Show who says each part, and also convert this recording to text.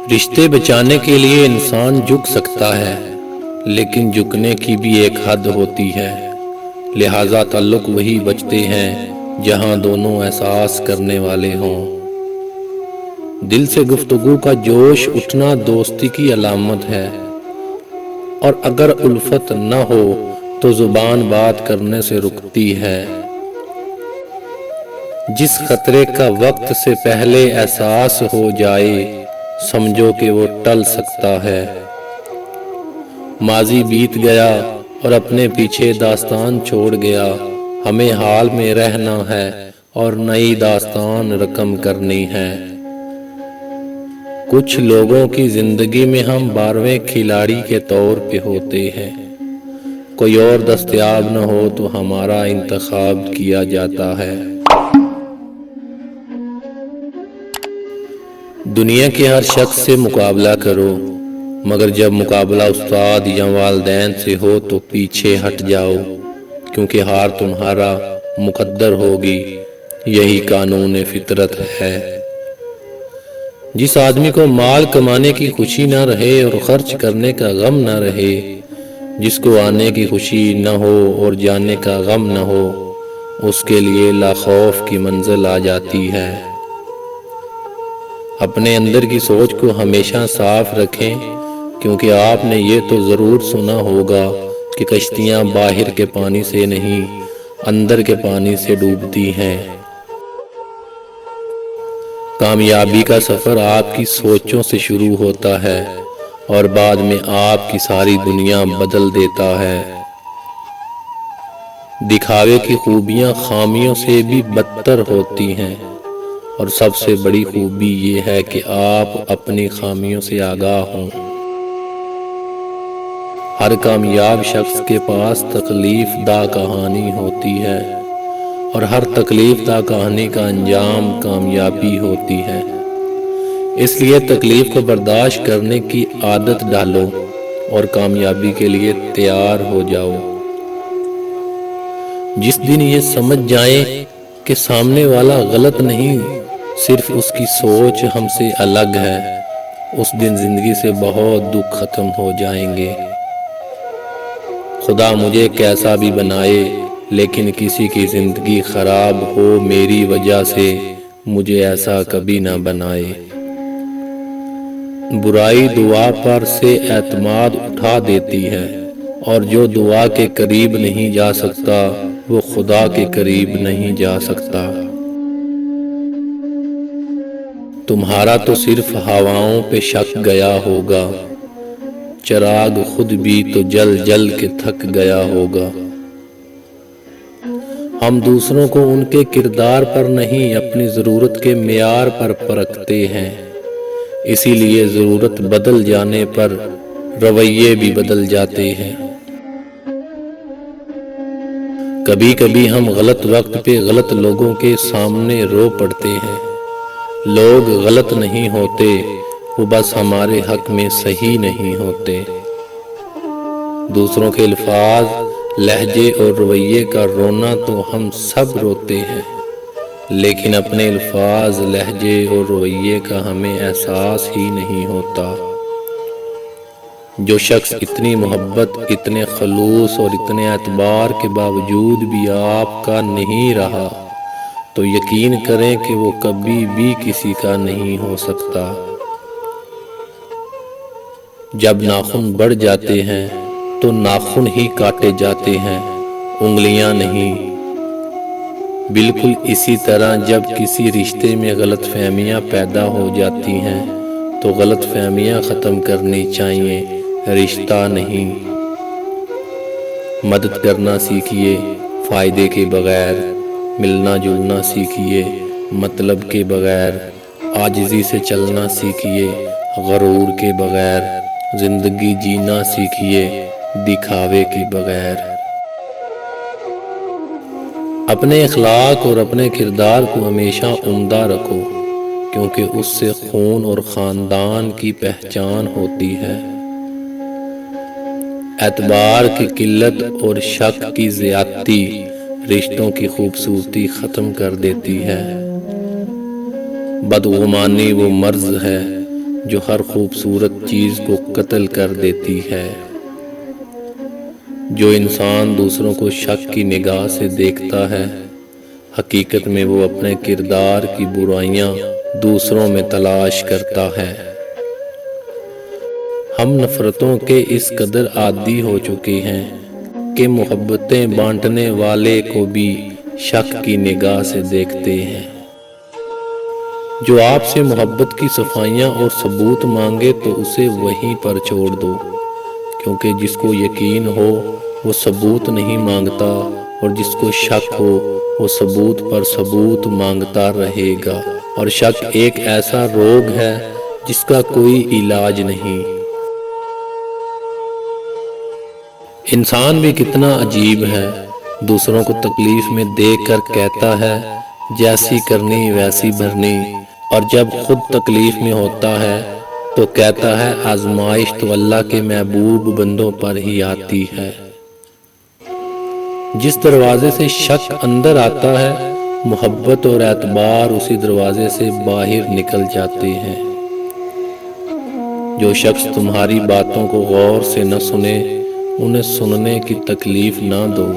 Speaker 1: رشتے بچانے کے لیے انسان جھک سکتا ہے، لیکن جھکنے کی بھی ایک حد ہوتی ہے۔ لہٰذا تعلق وہی بچتے ہیں جہاں دونوں احساس کرنے والے ہوں۔ دل سے گفتگو کا جوش اٹھنا دوستی کی علامت ہے، اور اگر الفت نہ ہو تو زبان بات کرنے سے رکتی ہے۔ جس خطرے کا وقت سے پہلے احساس ہو جائے، سمجھو کہ وہ ٹل سکتا ہے۔ ماضی بیت گیا اور اپنے پیچھے داستان چھوڑ گیا، ہمیں حال میں رہنا ہے اور نئی داستان رقم کرنی ہے۔ کچھ لوگوں کی زندگی میں ہم 12ویں کھلاڑی کے طور پہ ہوتے ہیں، کوئی اور دستیاب نہ ہو تو ہمارا انتخاب کیا جاتا ہے۔ دنیا کے ہر شخص سے مقابلہ کرو، مگر جب مقابلہ استاد یا والدین سے ہو تو پیچھے ہٹ جاؤ، کیونکہ ہار تمہارا مقدر ہوگی، یہی قانون فطرت ہے۔ جس آدمی کو مال کمانے کی خوشی نہ رہے اور خرچ کرنے کا غم نہ رہے، جس کو آنے کی خوشی نہ ہو اور جانے کا غم نہ ہو، اس کے لیے لا خوف کی منزل آ جاتی ہے۔ اپنے اندر کی سوچ کو ہمیشہ صاف رکھیں، کیونکہ آپ نے یہ تو ضرور سنا ہوگا کہ کشتیاں باہر کے پانی سے نہیں، اندر کے پانی سے ڈوبتی ہیں۔ کامیابی کا سفر آپ کی سوچوں سے شروع ہوتا ہے اور بعد میں آپ کی ساری دنیا بدل دیتا ہے۔ دکھاوے کی خوبیاں خامیوں سے بھی بدتر ہوتی ہیں، اور سب سے بڑی خوبی یہ ہے کہ آپ اپنی خامیوں سے آگاہ ہوں۔ ہر کامیاب شخص کے پاس تکلیف دہ کہانی ہوتی ہے، اور ہر تکلیف دہ کہانی کا انجام کامیابی ہوتی ہے۔ اس لیے تکلیف کو برداشت کرنے کی عادت ڈالو اور کامیابی کے لیے تیار ہو جاؤ۔ جس دن یہ سمجھ جائیں کہ سامنے والا غلط نہیں، صرف اس کی سوچ ہم سے الگ ہے، اس دن زندگی سے بہت دکھ ختم ہو جائیں گے۔ خدا مجھے کیسا بھی بنائے، لیکن کسی کی زندگی خراب ہو میری وجہ سے، مجھے ایسا کبھی نہ بنائے۔ برائی دعا پر سے اعتماد اٹھا دیتی ہے، اور جو دعا کے قریب نہیں جا سکتا، وہ خدا کے قریب نہیں جا سکتا۔ تمہارا تو صرف ہواؤں پہ شک گیا ہوگا، چراغ خود بھی تو جل جل کے تھک گیا ہوگا۔ ہم دوسروں کو ان کے کردار پر نہیں، اپنی ضرورت کے معیار پر پرکھتے ہیں، اسی لیے ضرورت بدل جانے پر رویے بھی بدل جاتے ہیں۔ کبھی کبھی ہم غلط وقت پہ غلط لوگوں کے سامنے رو پڑتے ہیں۔ لوگ غلط نہیں ہوتے، وہ بس ہمارے حق میں صحیح نہیں ہوتے۔ دوسروں کے الفاظ، لہجے اور رویے کا رونا تو ہم سب روتے ہیں، لیکن اپنے الفاظ، لہجے اور رویے کا ہمیں احساس ہی نہیں ہوتا۔ جو شخص اتنی محبت، اتنے خلوص اور اتنے اعتبار کے باوجود بھی آپ کا نہیں رہا، تو یقین کریں کہ وہ کبھی بھی کسی کا نہیں ہو سکتا۔ جب ناخن بڑھ جاتے ہیں تو ناخن ہی کاٹے جاتے ہیں، انگلیاں نہیں۔ بالکل اسی طرح جب کسی رشتے میں غلط فہمیاں پیدا ہو جاتی ہیں تو غلط فہمیاں ختم کرنی چاہیے، رشتہ نہیں۔ مدد کرنا سیکھیے فائدے کے بغیر، ملنا جلنا سیکھیے مطلب کے بغیر، عاجزی سے چلنا سیکھیے غرور کے بغیر، زندگی جینا سیکھیے دکھاوے کے بغیر۔ اپنے اخلاق اور اپنے کردار کو ہمیشہ عمدہ رکھو، کیونکہ اس سے خون اور خاندان کی پہچان ہوتی ہے۔ اعتبار کی قلت اور شک کی زیادتی رشتوں کی خوبصورتی ختم کر دیتی ہے۔ بدگمانی وہ مرض ہے جو ہر خوبصورت چیز کو قتل کر دیتی ہے۔ جو انسان دوسروں کو شک کی نگاہ سے دیکھتا ہے، حقیقت میں وہ اپنے کردار کی برائیاں دوسروں میں تلاش کرتا ہے۔ ہم نفرتوں کے اس قدر عادی ہو چکے ہیں کہ محبتیں بانٹنے والے کو بھی شک کی نگاہ سے دیکھتے ہیں۔ جو آپ سے محبت کی صفائیاں اور ثبوت مانگے تو اسے وہیں پر چھوڑ دو، کیونکہ جس کو یقین ہو وہ ثبوت نہیں مانگتا، اور جس کو شک ہو وہ ثبوت پر ثبوت مانگتا رہے گا، اور شک ایک ایسا روگ ہے جس کا کوئی علاج نہیں۔ انسان بھی کتنا عجیب ہے، دوسروں کو تکلیف میں دیکھ کر کہتا ہے جیسی کرنی ویسی بھرنی، اور جب خود تکلیف میں ہوتا ہے تو کہتا ہے آزمائش تو اللہ کے محبوب بندوں پر ہی آتی ہے۔ جس دروازے سے شک اندر آتا ہے، محبت اور اعتبار اسی دروازے سے باہر نکل جاتے ہیں۔ جو شخص تمہاری باتوں کو غور سے نہ سنے، انہیں سننے کی تکلیف نہ دو۔